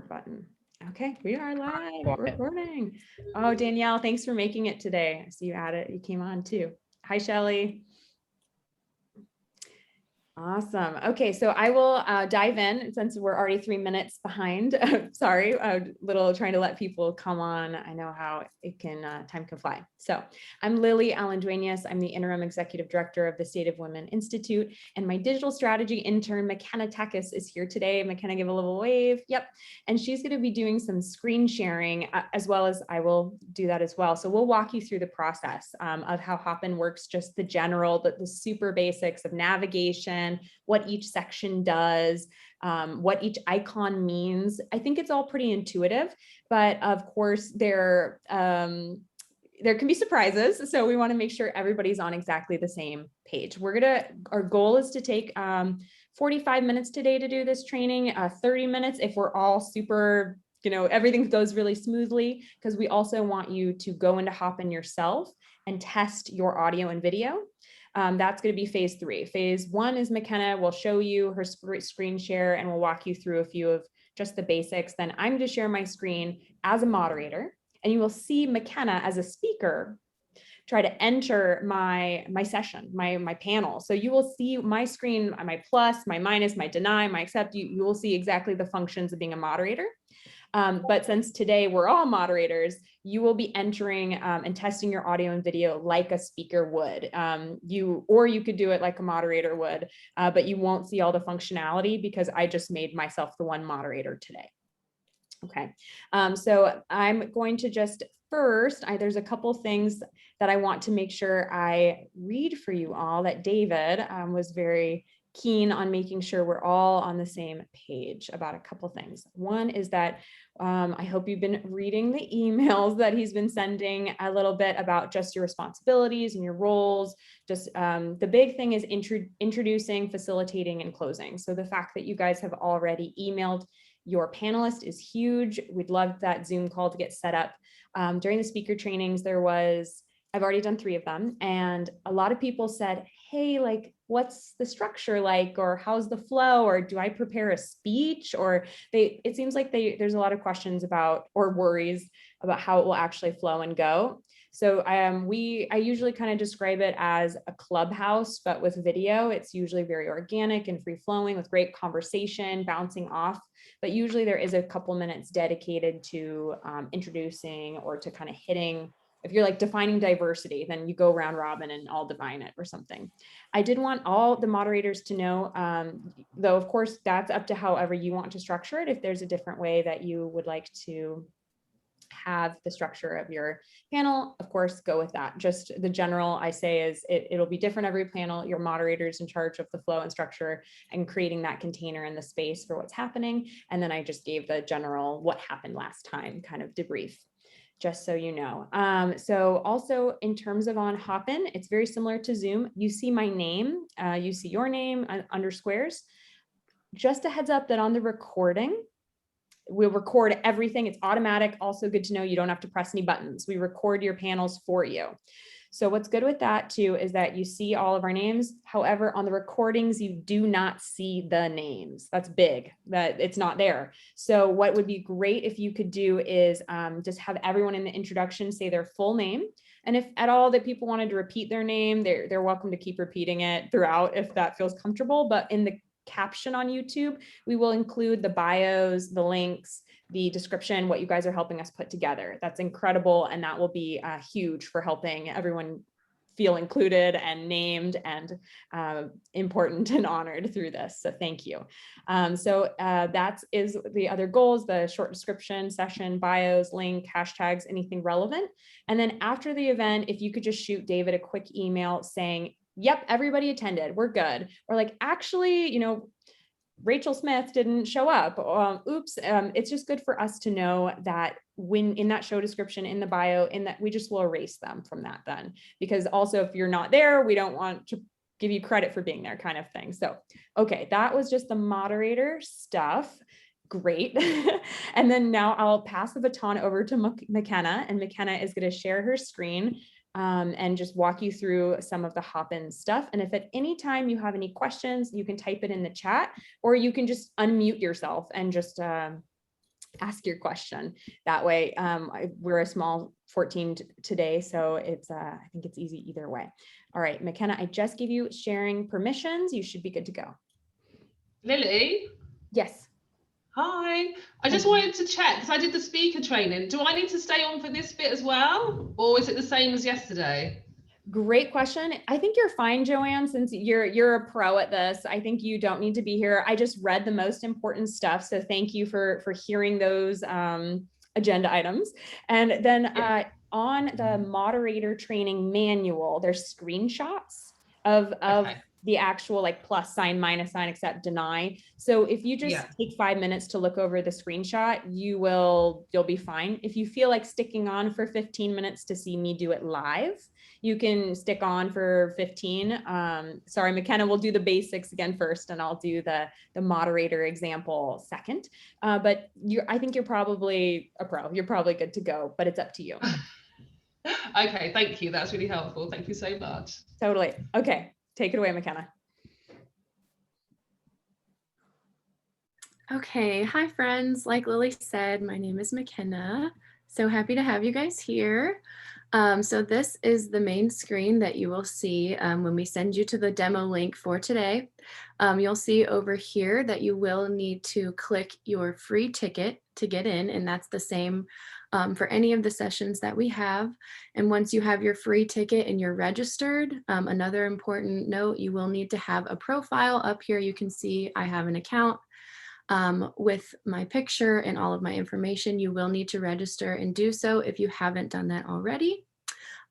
start button. Okay, we are live recording. Oh, Danielle, thanks for making it today. I see you added, you came on too. Hi, Shelly. Awesome. Okay, so I will dive in since we're already 3 minutes behind. Sorry, a little trying to let people come on. I know how it can, time can fly. So I'm Lily Allen Duenas. I'm the Interim Executive Director of the State of Women Institute, and my digital strategy intern, McKenna Tekis, is here today. McKenna, give a little wave. Yep. And she's going to be doing some screen sharing as well as I will do that as well. So we'll walk you through the process of how Hopin works, just the general, the super basics of navigation, what each section does, what each icon means. I think it's all pretty intuitive, but of course there can be surprises. So we want to make sure everybody's on exactly the same page. Our goal is to take 45 minutes today to do this training, 30 minutes if we're all super, everything goes really smoothly, because we also want you to go into Hopin yourself and test your audio and video. That's going to be phase 3. Phase 1 is McKenna will show you her screen share and we'll walk you through a few of just the basics. Then I'm going to share my screen as a moderator, and you will see McKenna as a speaker try to enter my session, my panel. So you will see my screen, my plus, my minus, my deny, my accept. You will see exactly the functions of being a moderator. But since today we're all moderators, you will be entering and testing your audio and video like a speaker would. Or you could do it like a moderator would, but you won't see all the functionality because I just made myself the one moderator today. Okay, so I'm going to just first, there's a couple things that I want to make sure I read for you all that David was very keen on making sure we're all on the same page about a couple things. One is that I hope you've been reading the emails that he's been sending a little bit about just your responsibilities and your roles. Just the big thing is introducing, facilitating, and closing. So the fact that you guys have already emailed your panelist is huge. We'd love that Zoom call to get set up. During the speaker trainings, I've already done 3 of them, and a lot of people said, hey, like, what's the structure like, or how's the flow, or do I prepare a speech? Or it seems like there's a lot of questions about, or worries about how it will actually flow and go. So I usually kind of describe it as a clubhouse, but with video. It's usually very organic and free flowing with great conversation bouncing off. But usually there is a couple minutes dedicated to introducing or to kind of hitting. If you're like defining diversity, then you go round robin and I'll define it or something. I did want all the moderators to know, though, of course, that's up to however you want to structure it. If there's a different way that you would like to have the structure of your panel, of course, go with that. Just the general I say is it'll be different every panel. Your moderator's in charge of the flow and structure and creating that container in the space for what's happening. And then I just gave the general what happened last time kind of debrief, just so you know. So also in terms of on Hopin, it's very similar to Zoom. You see my name, you see your name under squares. Just a heads up that on the recording, we'll record everything. It's automatic. Also good to know you don't have to press any buttons. We record your panels for you. So what's good with that too is that you see all of our names. However, on the recordings, you do not see the names. That's big, that it's not there. So what would be great if you could do is just have everyone in the introduction say their full name. And if at all that people wanted to repeat their name, they're welcome to keep repeating it throughout if that feels comfortable. But in the caption on YouTube, we will include the bios, the links, the description, what you guys are helping us put together. That's incredible. And that will be huge for helping everyone feel included and named and important and honored through this. So thank you. That is the other goals, the short description, session, bios, link, hashtags, anything relevant. And then after the event, if you could just shoot David a quick email saying, yep, everybody attended, we're good. Or like, actually, Rachel Smith didn't show up. Oops. It's just good for us to know that when in that show description, in the bio, in that we just will erase them from that then, because also if you're not there, we don't want to give you credit for being there kind of thing. So, okay, that was just the moderator stuff. Great. And then now I'll pass the baton over to McKenna, and McKenna is going to share her screen and just walk you through some of the Hopin stuff. And if at any time you have any questions, you can type it in the chat, or you can just unmute yourself and just ask your question that way. We're a small 14 today, so it's I think it's easy either way. All right, McKenna, I just gave you sharing permissions. You should be good to go. Lily? Yes. Hi. I just wanted to check, because I did the speaker training. Do I need to stay on for this bit as well? Or is it the same as yesterday? Great question. I think you're fine, Joanne, since you're a pro at this. I think you don't need to be here. I just read the most important stuff. So thank you for hearing those agenda items. And then on the moderator training manual, there's screenshots of the actual like plus sign, minus sign, accept, deny. So if you just take 5 minutes to look over the screenshot, you'll be fine. If you feel like sticking on for 15 minutes to see me do it live, you can stick on for 15. Sorry, McKenna, we'll do the basics again first, and I'll do the moderator example second. But I think you're probably a pro. You're probably good to go, but it's up to you. Okay, thank you. That's really helpful. Thank you so much. Totally. Okay, take it away, McKenna. Okay, hi friends. Like Lily said, my name is McKenna. So happy to have you guys here. So this is the main screen that you will see when we send you to the demo link for today. You'll see over here that you will need to click your free ticket to get in, and that's the same for any of the sessions that we have. And once you have your free ticket and you're registered, another important note, you will need to have a profile. Up here you can see I have an account with my picture and all of my information. You will need to register and do so if you haven't done that already.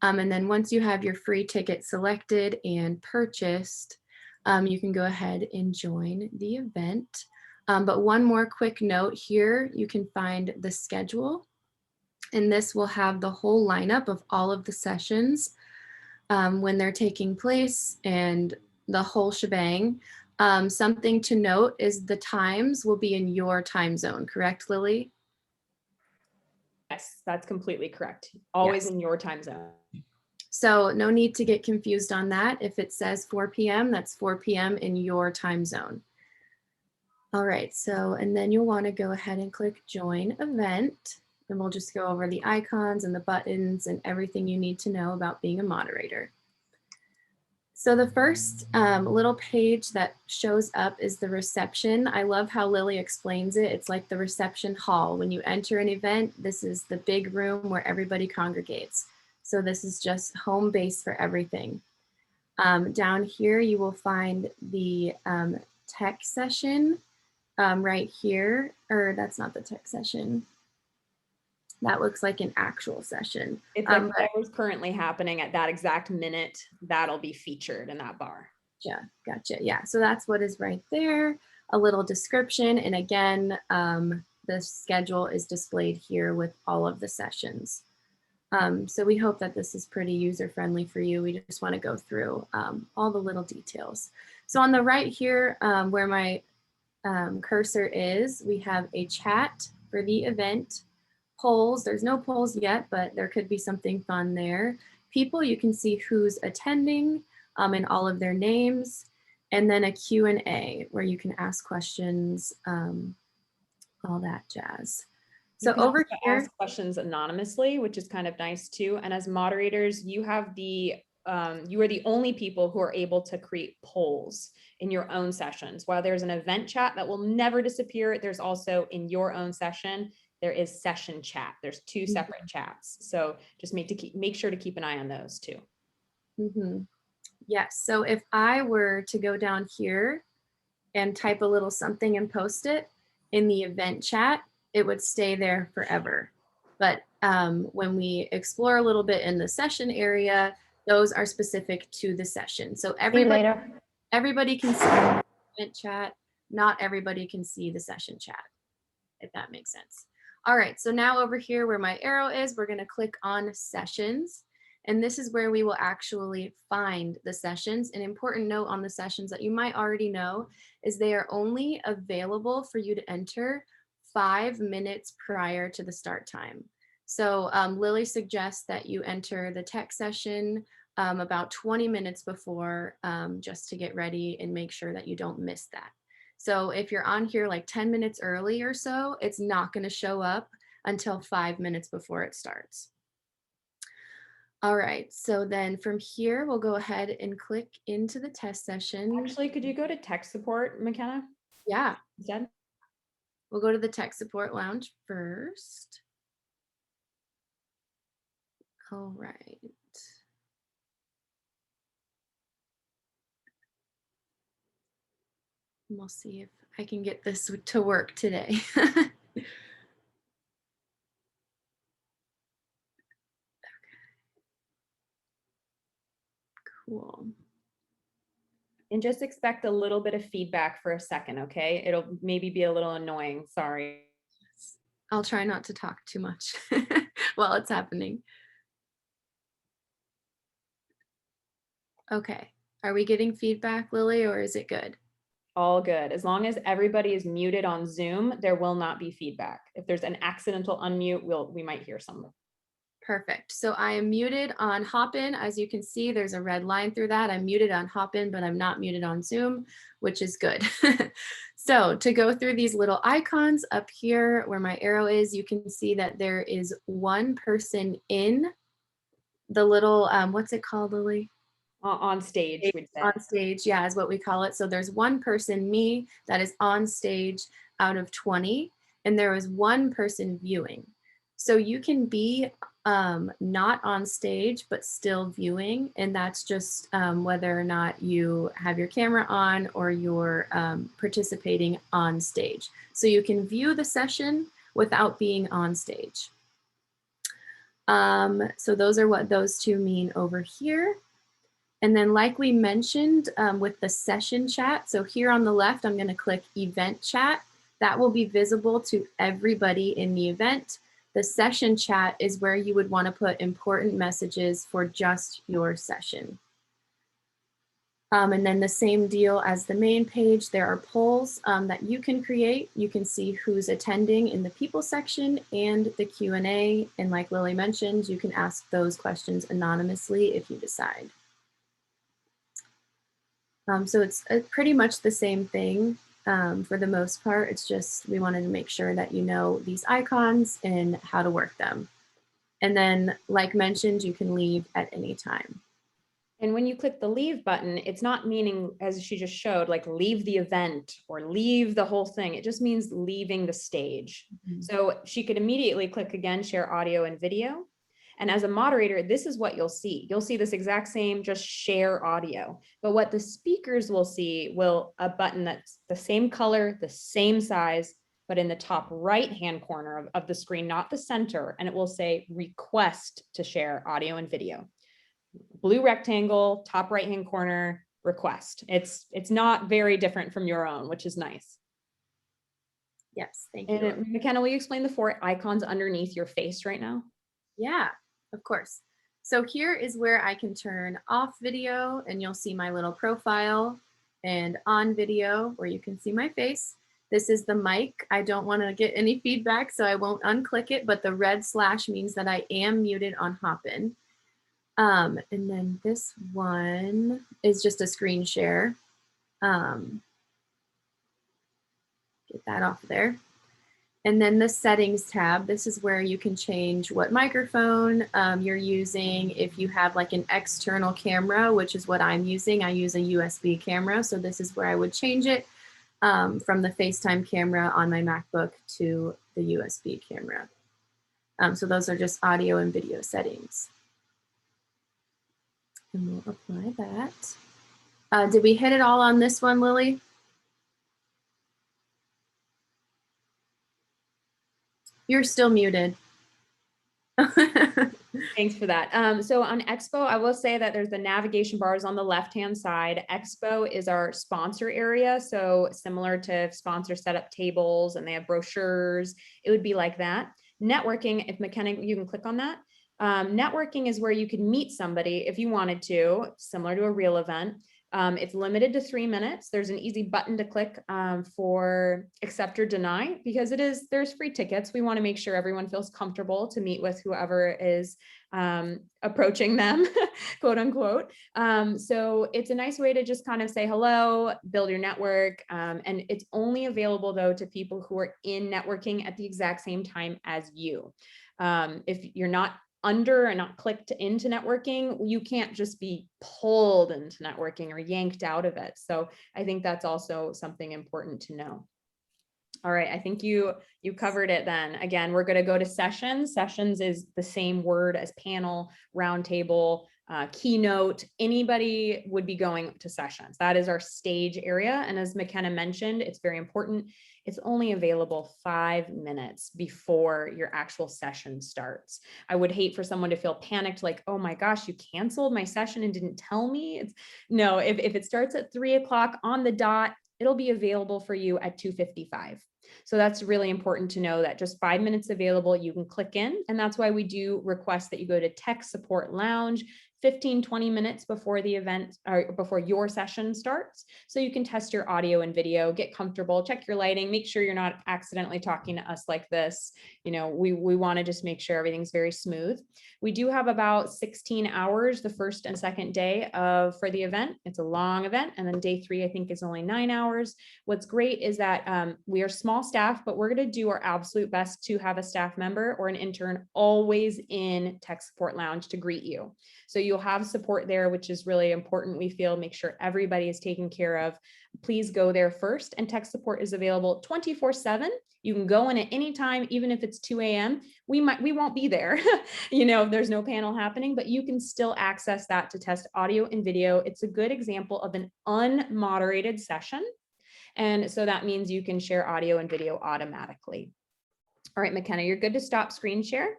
And then once you have your free ticket selected and purchased, you can go ahead and join the event. But one more quick note here, you can find the schedule, and this will have the whole lineup of all of the sessions when they're taking place and the whole shebang. Something to note is the times will be in your time zone, correct, Lily? Yes, that's completely correct. Always in your time zone. So no need to get confused on that. If it says 4 p.m., that's 4 p.m. in your time zone. All right, so, and then you'll want to go ahead and click join event, and we'll just go over the icons and the buttons and everything you need to know about being a moderator. So the first little page that shows up is the reception. I love how Lily explains it. It's like the reception hall. When you enter an event, this is the big room where everybody congregates. So this is just home base for everything. Down here, you will find the tech session right here, or that's not the tech session. That looks like an actual session. It's like whatever's currently happening at that exact minute, that'll be featured in that bar. Yeah, gotcha. Yeah, so that's what is right there. A little description. And again, the schedule is displayed here with all of the sessions. So we hope that this is pretty user-friendly for you. We just want to go through all the little details. So on the right here, where my cursor is, we have a chat for the event. Polls, there's no polls yet, but there could be something fun there. People, you can see who's attending and all of their names. And then a Q&A where you can ask questions, all that jazz. So over here, ask questions anonymously, which is kind of nice too. And as moderators, you have you are the only people who are able to create polls in your own sessions. While there's an event chat that will never disappear, there's also in your own session, there is session chat. There's two separate chats. So just make sure to keep an eye on those too. Yes, so if I were to go down here and type a little something and post it in the event chat, it would stay there forever. But when we explore a little bit in the session area, those are specific to the session. So everybody can see the event chat. Not everybody can see the session chat, if that makes sense. All right, so now over here where my arrow is, we're going to click on sessions. And this is where we will actually find the sessions. An important note on the sessions that you might already know is they are only available for you to enter 5 minutes prior to the start time. So Lily suggests that you enter the tech session about 20 minutes before just to get ready and make sure that you don't miss that. So if you're on here like 10 minutes early or so, it's not going to show up until 5 minutes before it starts. All right, so then from here, we'll go ahead and click into the test session. Actually, could you go to tech support, McKenna? Yeah, Instead? we'll go to the tech support lounge first. All right. And we'll see if I can get this to work today. Cool. And just expect a little bit of feedback for a second, okay? It'll maybe be a little annoying, sorry. I'll try not to talk too much while it's happening. Okay, are we getting feedback, Lily, or is it good? All good. As long as everybody is muted on Zoom, there will not be feedback. If there's an accidental unmute, we might hear some. Perfect. So I am muted on Hopin. As you can see, there's a red line through that. I'm muted on Hopin, but I'm not muted on Zoom, which is good. So to go through these little icons up here where my arrow is, you can see that there is one person in the little, what's it called, Lily? On stage, we'd say. On stage, yeah, is what we call it. So there's one person, me, that is on stage out of 20, and there is one person viewing. So you can be not on stage, but still viewing, and that's just whether or not you have your camera on or you're participating on stage. So you can view the session without being on stage. So those are what those two mean over here. And then like we mentioned with the session chat, so here on the left, I'm going to click event chat. That will be visible to everybody in the event. The session chat is where you would want to put important messages for just your session. And then the same deal as the main page, there are polls that you can create. You can see who's attending in the people section and the Q&A. And like Lily mentioned, you can ask those questions anonymously if you decide. So it's pretty much the same thing for the most part. It's just we wanted to make sure that you know these icons and how to work them. And then, like mentioned, you can leave at any time. And when you click the leave button, it's not meaning, as she just showed, like leave the event or leave the whole thing. It just means leaving the stage. Mm-hmm. So she could immediately click again, share audio and video. And as a moderator, this is what you'll see. You'll see this exact same, just share audio. But what the speakers will see a button that's the same color, the same size, but in the top right-hand corner of the screen, not the center, and it will say request to share audio and video. Blue rectangle, top right-hand corner, request. It's not very different from your own, which is nice. Yes, thank you. And McKenna, will you explain the 4 icons underneath your face right now? Yeah, of course. So here is where I can turn off video and you'll see my little profile, and on video where you can see my face. This is the mic. I don't want to get any feedback, so I won't unclick it, but the red slash means that I am muted on Hopin. And then this one is just a screen share. Get that off there. And then the settings tab, this is where you can change what microphone you're using. If you have like an external camera, which is what I'm using, I use a USB camera. So this is where I would change it from the FaceTime camera on my MacBook to the USB camera. So those are just audio and video settings. And we'll apply that. Did we hit it all on this one, Lily? You're still muted. Thanks for that. So on Expo, I will say that there's the navigation bars on the left-hand side. Expo is our sponsor area. So similar to sponsor setup tables and they have brochures, it would be like that. Networking, if McKenna, you can click on that. Networking is where you can meet somebody if you wanted to, similar to a real event. It's limited to 3 minutes. There's an easy button to click for accept or deny, because there's free tickets. We want to make sure everyone feels comfortable to meet with whoever is approaching them, quote unquote. So it's a nice way to just kind of say hello, build your network. And it's only available though to people who are in networking at the exact same time as you. If you're not under and not clicked into networking, you can't just be pulled into networking or yanked out of it. So I think that's also something important to know. All right, I think you covered it then. Again, we're going to go to sessions. Sessions is the same word as panel, roundtable, keynote. Anybody would be going to sessions. That is our stage area. And as McKenna mentioned, it's very important. It's only available 5 minutes before your actual session starts. I would hate for someone to feel panicked, like, oh my gosh, you canceled my session and didn't tell me. No, if it starts at 3 o'clock on the dot, it'll be available for you at 2:55. So that's really important to know, that just 5 minutes available, you can click in. And that's why we do request that you go to Tech Support Lounge 15-20 minutes before the event or before your session starts. So you can test your audio and video, get comfortable, check your lighting, make sure you're not accidentally talking to us like this. You know, we want to just make sure everything's very smooth. We do have about 16 hours the first and second day for the event. It's a long event. And then day 3, I think, is only 9 hours. What's great is that we are small staff, but we're going to do our absolute best to have a staff member or an intern always in Tech Support Lounge to greet you. So you'll have support there, which is really important. We feel, make sure everybody is taken care of. Please go there first. And tech support is available 24/7. You can go in at any time, even if it's 2 a.m. We won't be there. You know, there's no panel happening, but you can still access that to test audio and video. It's a good example of an unmoderated session. And so that means you can share audio and video automatically. All right, McKenna, you're good to stop screen share.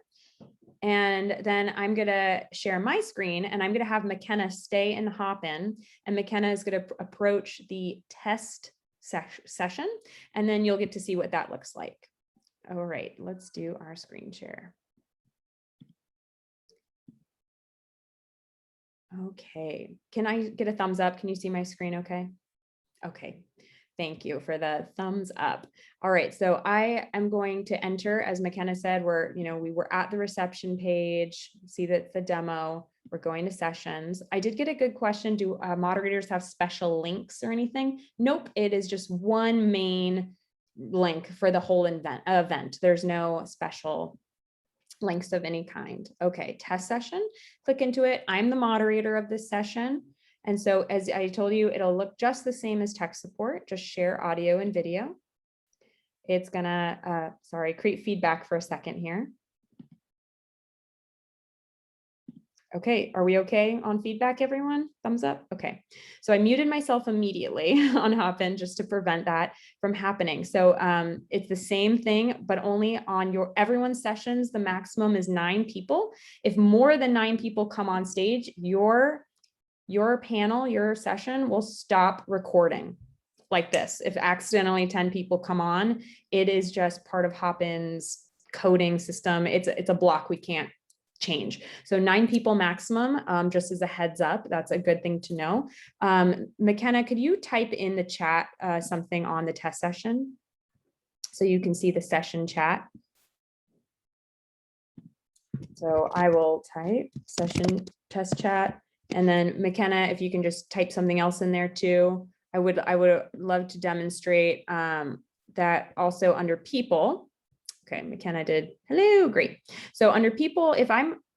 And then I'm going to share my screen, and I'm going to have McKenna stay in Hopin, and McKenna is going to approach the test session, and then you'll get to see what that looks like. All right, let's do our screen share. Okay, can I get a thumbs up? Can you see my screen okay? Okay. Thank you for the thumbs up. All right, so I am going to enter, as McKenna said, we were at the reception page, see that the demo, we're going to sessions. I did get a good question. Do moderators have special links or anything? Nope, it is just one main link for the whole event. There's no special links of any kind. Okay, test session, click into it. I'm the moderator of this session. And so, as I told you, it'll look just the same as tech support, just share audio and video. It's gonna, create feedback for a second here. Okay, are we okay on feedback, everyone? Thumbs up? Okay, so I muted myself immediately on Hopin just to prevent that from happening. So it's the same thing, but only on everyone's sessions, the maximum is 9 people. If more than 9 people come on stage, your panel, your session will stop recording like this. If accidentally 10 people come on, it is just part of Hopin's coding system. It's a block we can't change. So 9 people maximum, just as a heads up, that's a good thing to know. McKenna, could you type in the chat something on the test session so you can see the session chat? So I will type session test chat. And then McKenna, if you can just type something else in there too. I would love to demonstrate that also under people. Okay, McKenna did. Hello, great. So under people,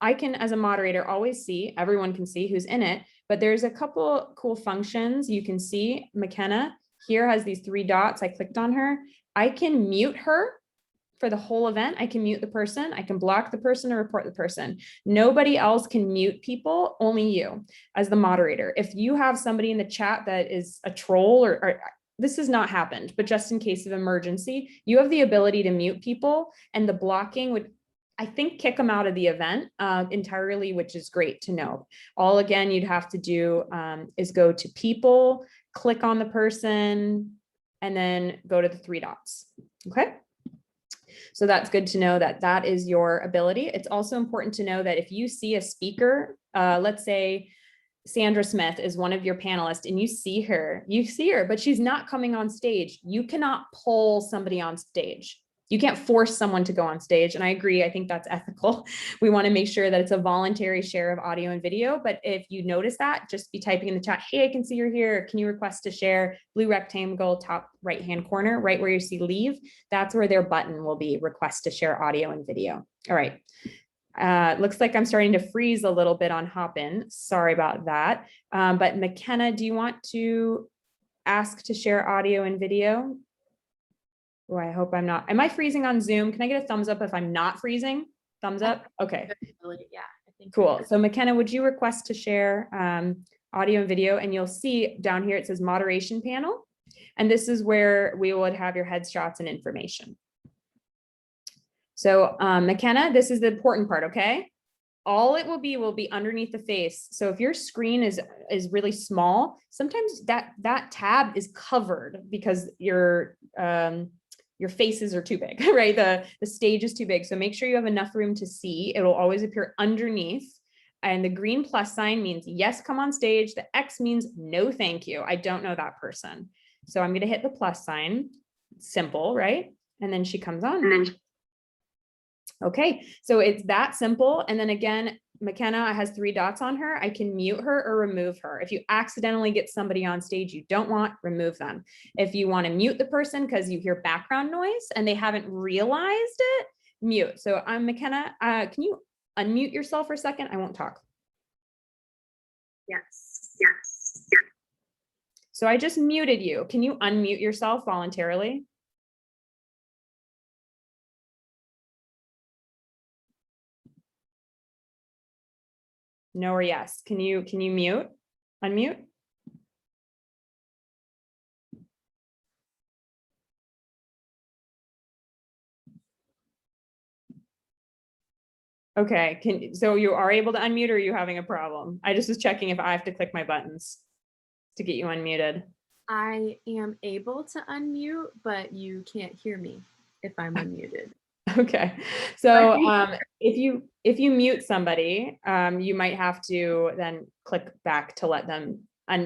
I can, as a moderator, always see, everyone can see who's in it, but there's a couple cool functions you can see. McKenna here has these 3 dots. I clicked on her. I can mute her for the whole event. I can mute the person. I can block the person or report the person. Nobody else can mute people, only you as the moderator. If you have somebody in the chat that is a troll or this has not happened, but just in case of emergency, you have the ability to mute people, and the blocking would, I think, kick them out of the event entirely, which is great to know. All again, you'd have to do is go to people, click on the person, and then go to the 3 dots. Okay. So that's good to know that is your ability. It's also important to know that if you see a speaker, let's say Sandra Smith is one of your panelists and you see her, but she's not coming on stage. You cannot pull somebody on stage. You can't force someone to go on stage. And I agree. I think that's ethical. We want to make sure that it's a voluntary share of audio and video. But if you notice that, just be typing in the chat, hey, I can see you're here. Can you request to share? Blue rectangle, top right-hand corner, right where you see leave. That's where their button will be, request to share audio and video. All right. Looks like I'm starting to freeze a little bit on Hopin. Sorry about that. But McKenna, do you want to ask to share audio and video? Oh, I hope I'm not. Am I freezing on Zoom? Can I get a thumbs up if I'm not freezing? Thumbs up? Okay. Yeah, I think cool. So McKenna, would you request to share audio and video? And you'll see down here, it says moderation panel. And this is where we would have your headshots and information. So McKenna, this is the important part, okay? All it will be underneath the face. So if your screen is really small, sometimes that tab is covered because your faces are too big, right? The stage is too big. So make sure you have enough room to see. It will always appear underneath. And the green plus sign means yes, come on stage. The X means no, thank you. I don't know that person. So I'm going to hit the plus sign. Simple, right? And then she comes on. Okay, so it's that simple. And then again, McKenna has 3 dots on her. I can mute her or remove her. If you accidentally get somebody on stage you don't want, remove them. If you want to mute the person because you hear background noise and they haven't realized it, mute. So I'm McKenna. Can you unmute yourself for a second? I won't talk. Yes. So I just muted you. Can you unmute yourself voluntarily? No or yes. Can you mute? Unmute? Okay, so you are able to unmute, or are you having a problem? I just was checking if I have to click my buttons to get you unmuted. I am able to unmute, but you can't hear me if I'm unmuted. Okay, so if you mute somebody, you might have to then click back to let them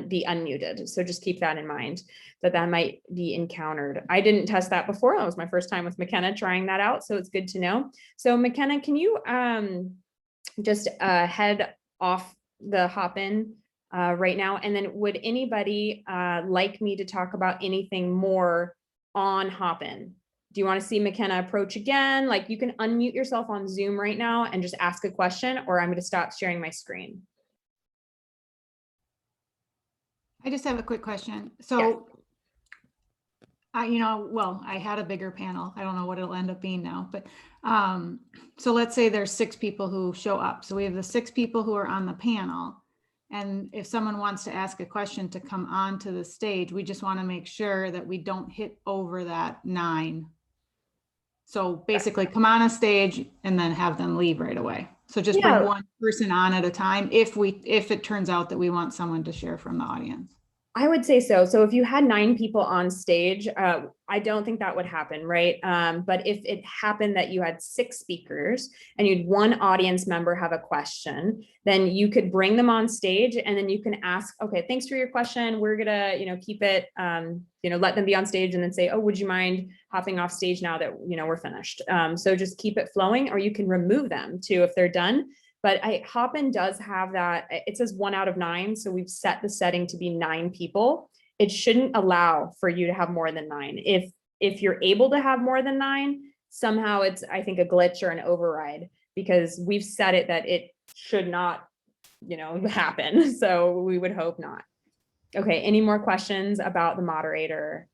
be unmuted. So just keep that in mind, that might be encountered. I didn't test that before. That was my first time with McKenna trying that out. So it's good to know. So McKenna, can you just head off the Hopin right now? And then would anybody like me to talk about anything more on Hopin? Do you want to see McKenna approach again? Like, you can unmute yourself on Zoom right now and just ask a question, or I'm going to stop sharing my screen. I just have a quick question. So, I had a bigger panel. I don't know what it'll end up being now, but so let's say there's 6 people who show up. So we have the 6 people who are on the panel. And if someone wants to ask a question to come onto the stage, we just want to make sure that we don't hit over that 9. So basically come on a stage and then have them leave right away. So just bring one person on at a time if it turns out that we want someone to share from the audience. I would say so. So if you had 9 people on stage, I don't think that would happen, right? But if it happened that you had 6 speakers and you'd 1 audience member have a question, then you could bring them on stage and then you can ask, okay, thanks for your question. We're gonna, keep it, let them be on stage and then say, oh, would you mind hopping off stage now that, we're finished? So just keep it flowing, or you can remove them too if they're done. But Hopin does have that. It says 1 out of 9. So we've set the setting to be 9 people. It shouldn't allow for you to have more than 9. If you're able to have more than 9, somehow it's, I think, a glitch or an override, because we've set it that it should not, happen. So we would hope not. Okay. Any more questions about the moderator?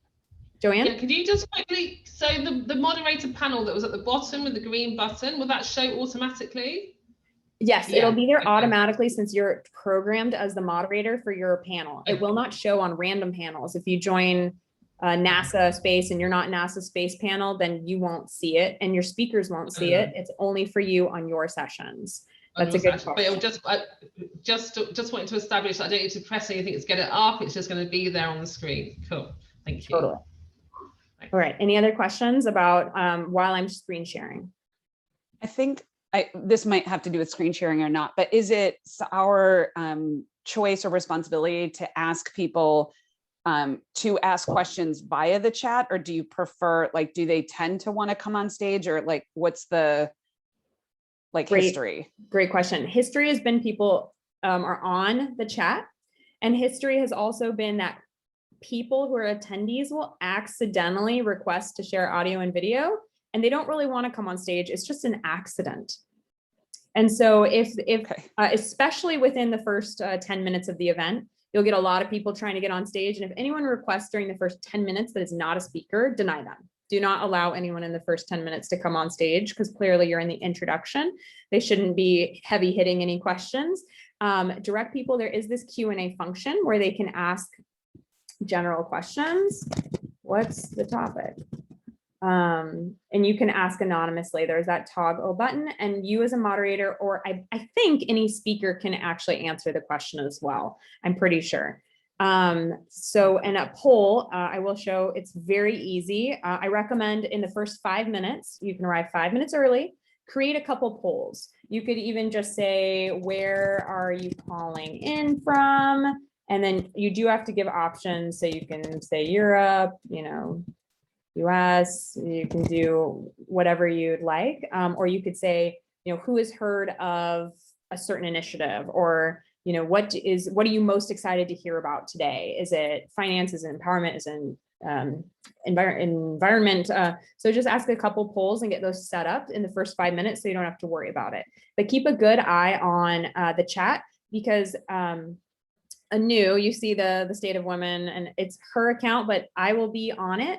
Joanne? Yeah, could you just quickly, so the moderator panel that was at the bottom with the green button, will that show automatically? Yes, it'll be there automatically since you're programmed as the moderator for your panel. It will not show on random panels. If you join NASA space and you're not NASA space panel, then you won't see it and your speakers won't see it. It's only for you on your sessions. That's a good question. But it'll just wanting to establish that I don't need to press anything to get it up. It's just going to be there on the screen. Cool. Thank you. Totally. All right. Any other questions about while I'm screen sharing? I think this might have to do with screen sharing or not, but is it our choice or responsibility to ask people to ask questions via the chat, or do you prefer, like, do they tend to want to come on stage, or like, what's the history? Great question. History has been people are on the chat, and history has also been that people who are attendees will accidentally request to share audio and video, and they don't really want to come on stage. It's just an accident. And so if especially within the first 10 minutes of the event, you'll get a lot of people trying to get on stage. And if anyone requests during the first 10 minutes that is not a speaker, deny them. Do not allow anyone in the first 10 minutes to come on stage, because clearly you're in the introduction. They shouldn't be heavy hitting any questions. Direct people, there is this Q&A function where they can ask general questions. What's the topic? And you can ask anonymously. There's that toggle button, and you as a moderator, or I think any speaker, can actually answer the question as well. I'm pretty sure. So in a poll, I will show, it's very easy. I recommend in the first 5 minutes, you can arrive 5 minutes early, create a couple polls. You could even just say, where are you calling in from? And then you do have to give options. So you can say Europe, US, you can do whatever you'd like. Or you could say, who has heard of a certain initiative, or, what are you most excited to hear about today? Is it finances and empowerment? Is it environment? So just ask a couple polls and get those set up in the first 5 minutes so you don't have to worry about it. But keep a good eye on the chat, because Anu, you see the State of Women, and it's her account, but I will be on it.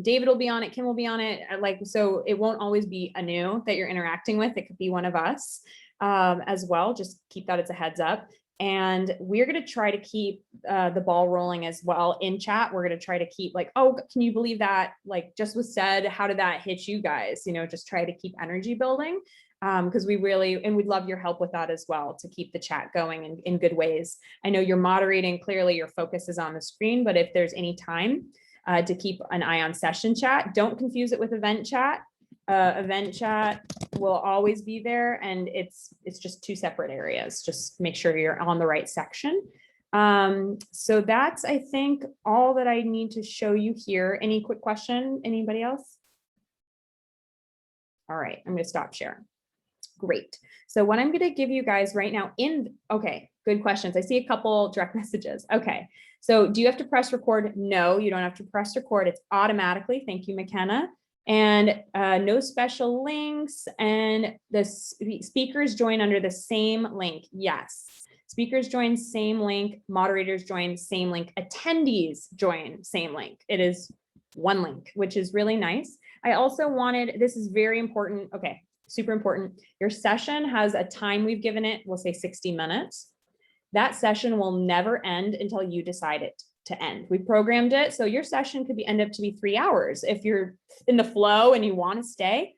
David will be on it, Kim will be on it. So it won't always be Anu that you're interacting with. It could be one of us as well. Just keep that as a heads up. And we're going to try to keep the ball rolling as well in chat. We're going to try to keep oh, can you believe that? Just was said, how did that hit you guys? Just try to keep energy building, because we'd love your help with that as well, to keep the chat going in good ways. I know you're moderating, clearly your focus is on the screen, but if there's any time to keep an eye on session chat, don't confuse it with event chat. Event chat will always be there, and it's just two separate areas. Just make sure you're on the right section. So that's, I think, all that I need to show you here. Any quick question? Anybody else? All right, I'm going to stop sharing. Great. So what I'm going to give you guys right now okay, good questions. I see a couple direct messages. Okay. So do you have to press record? No, you don't have to press record. It's automatically. Thank you, McKenna. And no special links. And the speakers join under the same link. Yes. Speakers join same link. Moderators join same link. Attendees join same link. It is one link, which is really nice. I also wanted, this is very important. Okay. Super important. Your session has a time we've given it. We'll say 60 minutes. That session will never end until you decide it to end. We programmed it. So your session could end up to be 3 hours. If you're in the flow and you want to stay.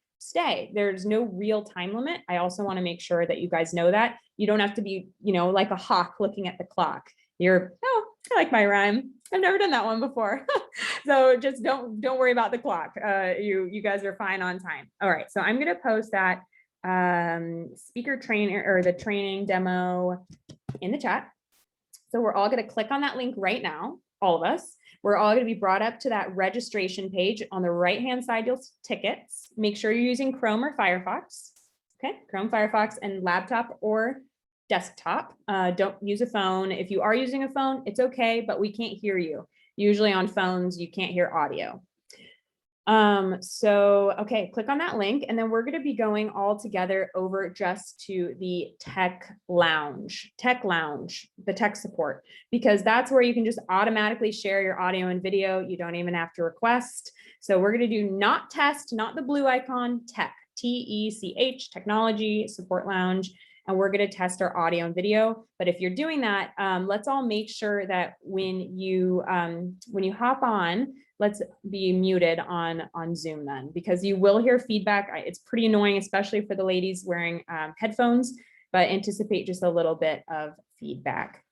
There's no real time limit. I also want to make sure that you guys know that you don't have to be, like a hawk looking at the clock. I like my rhyme. I've never done that one before. So just don't worry about the clock. You guys are fine on time. All right. So I'm going to post that speaker trainer, or the training demo, in the chat. So we're all going to click on that link right now. All of us, we're all going to be brought up to that registration page. On the right-hand side, you'll see tickets. Make sure you're using Chrome or Firefox. Okay. Chrome, Firefox, and laptop or desktop. Don't use a phone. If you are using a phone, it's okay, but we can't hear you. Usually on phones, you can't hear audio. Okay, click on that link, and then we're going to be going all together over just to the tech lounge, the tech support, because that's where you can just automatically share your audio and video. You don't even have to request. So we're going to do not test, not the blue icon, tech, TECH, technology support lounge. And we're going to test our audio and video. But if you're doing that, let's all make sure that when you hop on, let's be muted on Zoom then, because you will hear feedback. It's pretty annoying, especially for the ladies wearing headphones, but anticipate just a little bit of feedback.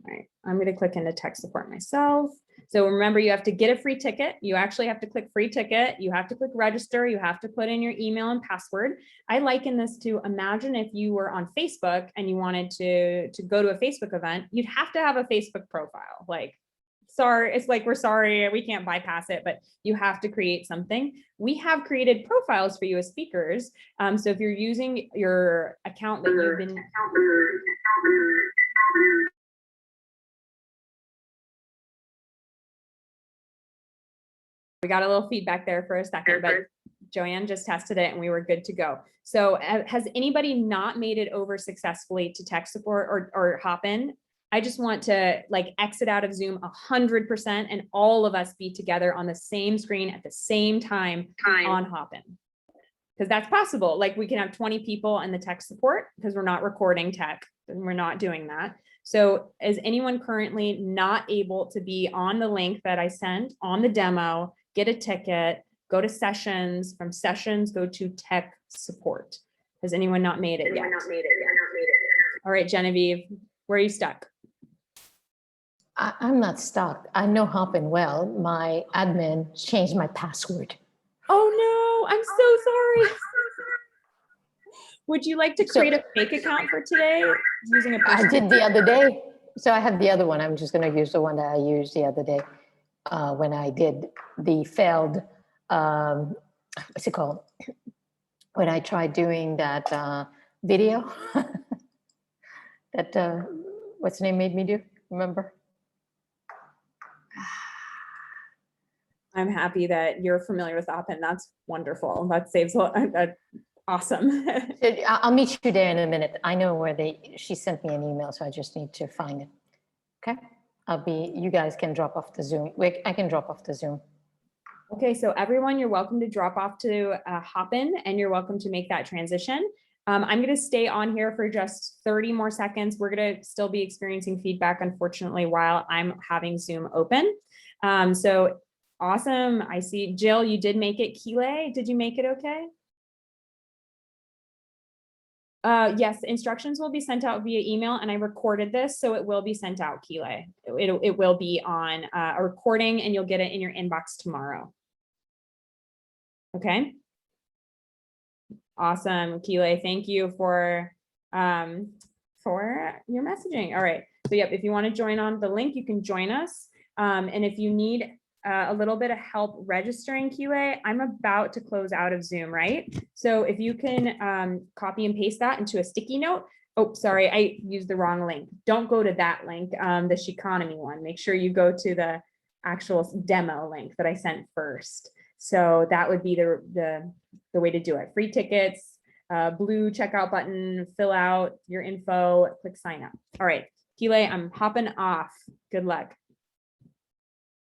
All right, I'm going to click into tech support myself. So remember, you have to get a free ticket. You actually have to click free ticket. You have to click register. You have to put in your email and password. I liken this to, imagine if you were on Facebook and you wanted to go to a Facebook event, you'd have to have a Facebook profile. Like, sorry, it's like, we're sorry, we can't bypass it, but you have to create something. We have created profiles for you as speakers. So if you're using your account that you've been we got a little feedback there for a second, but Joanne just tested it and we were good to go. So has anybody not made it over successfully to tech support or Hopin? I just want to like exit out of Zoom 100% and all of us be together on the same screen at the same time on Hopin. Because that's possible. Like we can have 20 people in the tech support because we're not recording tech and we're not doing that. So is anyone currently not able to be on the link that I sent on the demo, get a ticket, go to sessions, from sessions, go to tech support? Has anyone not made it yet? All right, Genevieve, where are you stuck? I'm not stuck. I know Hopin well. My admin changed my password. Oh no, I'm so sorry. Would you like to create a fake account for today using a I did the other day. So I have the other one. I'm just going to use the one that I used the other day when I did the failed, what's it called? When I tried doing that video that, what's the name made me do? Remember? I'm happy that you're familiar with Hopin. That's wonderful. That saves a lot. That's awesome. I'll meet you there in a minute. I know where she sent me an email, so I just need to find it. Okay. You guys can drop off the Zoom. I can drop off the Zoom. Okay, so everyone, you're welcome to drop off to Hopin and you're welcome to make that transition. I'm going to stay on here for just 30 more seconds. We're going to still be experiencing feedback, unfortunately, while I'm having Zoom open. So awesome. I see Jill, you did make it. Keeley, did you make it okay? Yes, instructions will be sent out via email and I recorded this, so it will be sent out, Keeley. It will be on a recording and you'll get it in your inbox tomorrow. Okay. Awesome, Keeley. Thank you for your messaging. All right. So yep, if you want to join on the link, you can join us. And if you need a little bit of help registering QA, I'm about to close out of Zoom, right? So if you can copy and paste that into a sticky note. Oh, sorry, I used the wrong link. Don't go to that link, the Sheconomy one. Make sure you go to the actual demo link that I sent first. So that would be the way to do it. Free tickets, blue checkout button, fill out your info, click sign up. All right, Keeley, I'm hopping off. Good luck.